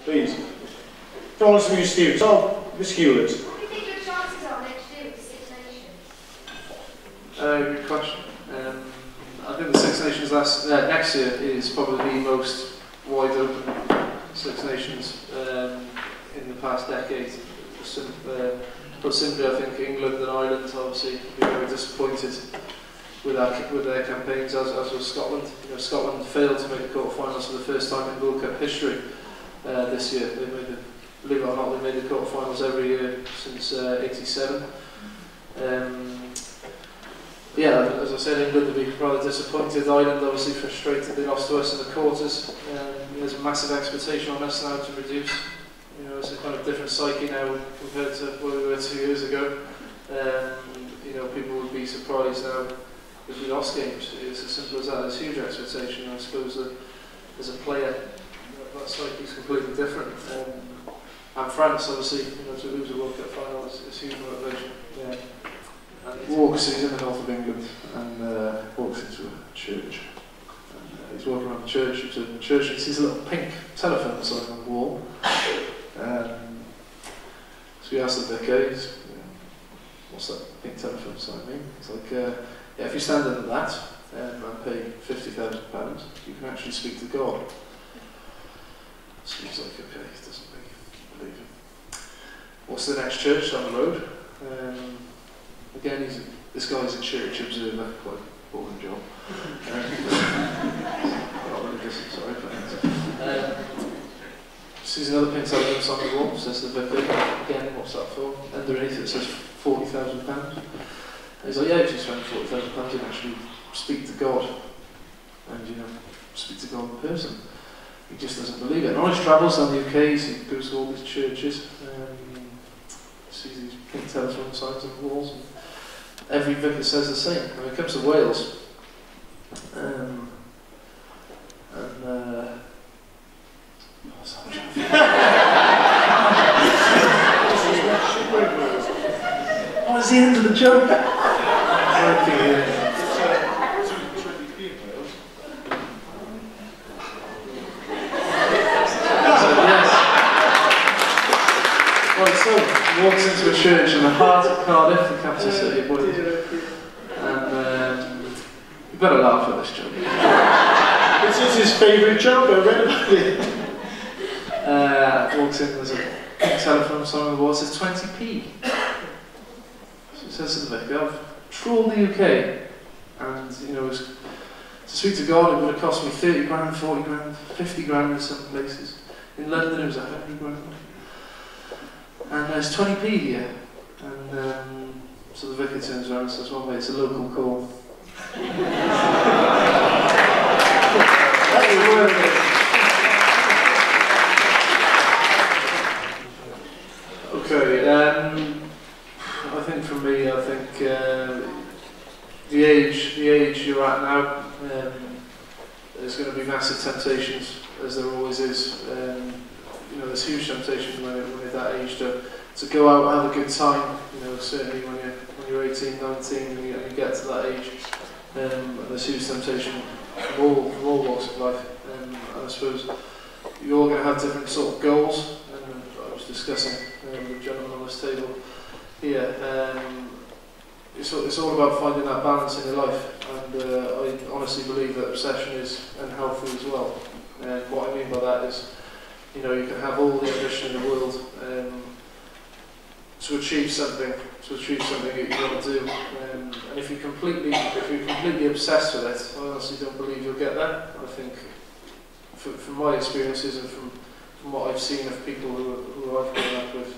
Please. Tell us from your students. Oh, Miss Hewlett. What do you think your chances are next year with Six Nations? Good question. I think the Six Nations next year is probably the most wide open Six Nations in the past decade. But simply, I think England and Ireland obviously will be very disappointed with their campaigns, as was Scotland. You know, Scotland failed to make the quarterfinals for the first time in World Cup history this year. They made believe it or not, they made the quarterfinals every year since '87. Yeah, as I said, England will be rather disappointed. Ireland obviously frustrated. They lost to us in the quarters. There's a massive expectation on us now to reduce. You know, it's a kind of different psyche now compared to where we were 2 years ago. You know, people would be surprised now if we lost games. It's as simple as that. There's huge expectation. I suppose that as a player, that psyche is completely different. And France, obviously, you know, to lose a World Cup final is huge motivation. Yeah. Walks, he's in the north of England and walks into a church. And, he's walking around the church, and sees a little pink telephone sign on the wall. So he asks the vicar, what's that pink telephone sign mean? It's like, yeah, if you stand under that and pay £50,000, you can actually speak to God. So he's like, okay, it doesn't really believe him. What's the next church down the road? Again, this guy's a church observer, quite a boring job. Not religious, sorry, but sees another pink telephone sign on the wall, says to the vicar, again, what's that for? Underneath it says £40,000. And he's like, yeah, if you spend £40,000, you can actually speak to God. And, you know, speak to God in person. He just doesn't believe it. And on his travels down the UK, he goes to all these churches, sees these pink telephone signs on the walls. And every vicar says the same. When it comes to Wales, what is the end of the joke? Right, so he walks into a church in the heart of Cardiff, the capital city of Wales, and you better laugh at this joke. This is his favourite joke, I read about it. Walks in, there's a telephone sign on the wall, it says 20p. So he says to the vicar, I've trawled the UK, and you know, to speak to God, it would have cost me 30 grand, 40 grand, 50 grand in some places. In London it was 100 grand. And there's 20p here. And so the vicar turns around and says, well mate, it's a local call. Okay, I think for me, I think the age you're at now, there's going to be massive temptations, as there always is. You know, there's huge temptation when you're that age to go out and have a good time. You know, certainly when you're 18, 19, and you get to that age, and there's huge temptation from all walks of life. And I suppose you're all going to have different sort of goals. And I was discussing with the gentleman on this table here. It's all about finding that balance in your life, and I honestly believe that obsession is unhealthy as well. And what I mean by that is, you know, you can have all the ambition in the world to achieve something that you want to do, and if you're completely obsessed with it, I honestly don't believe you'll get there. I think, from my experiences and from what I've seen of people who I've grown up with,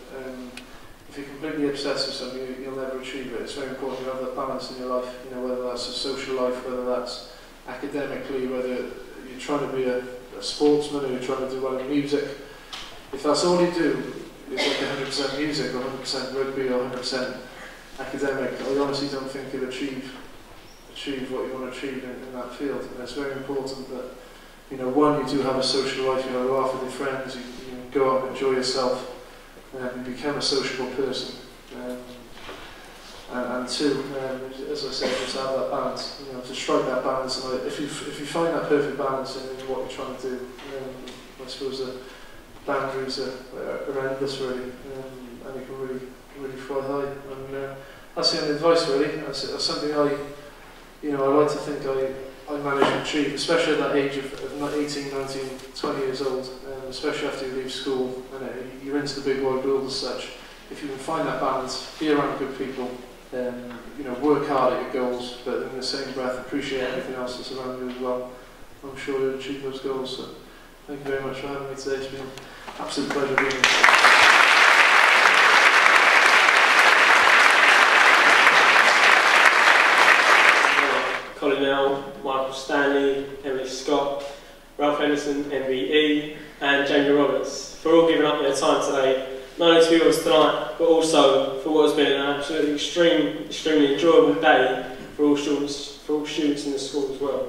if you're completely obsessed with something, you'll never achieve it. It's very important to have that balance in your life. You know, whether that's a social life, whether that's academically, whether you're trying to be a sportsman or you're trying to do well in music. If that's all you do, it's like 100% music or 100% rugby or 100% academic, I honestly don't think you'll achieve what you want to achieve in that field. And it's very important that, you know, one, you do have a social life, you go out with your friends, you go out and enjoy yourself, and you become a sociable person. And two, as I said, just have that balance, you know, to strike that balance. And if you find that perfect balance in what you're trying to do, I suppose that boundaries are endless really, and you can really fly high. And that's the only advice really. That's something I like to think I managed to achieve, especially at that age of 18, 19, 20 years old, especially after you leave school and you're into the big wide world as such. If you can find that balance, be around good people, work hard at your goals, but in the same breath appreciate everything else that's around you as well, I'm sure you'll achieve those goals. So thank you very much for having me today. It's been an absolute pleasure being here. Colin L, Michael Stanley, Emily Scott, Ralph Henderson, MBE, and Jamie Roberts for all giving up their time today, not only to be with us tonight, but also for what has been an absolutely extremely enjoyable day for all students in the school as well.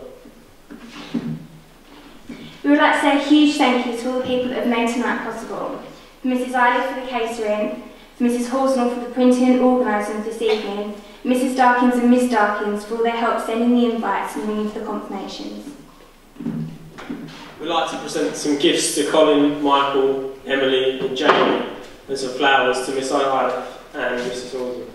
We would like to say a huge thank you to all the people that have made tonight possible. For Mrs. Eiley for the catering, for Mrs. Horsnell for the printing and organising this evening, Mrs. Darkins and Miss Darkins for all their help sending the invites and ringing for the confirmations. We'd like to present some gifts to Colin, Michael, Emily and Jamie, and some flowers to Miss Eiley and Mrs. Horsnell.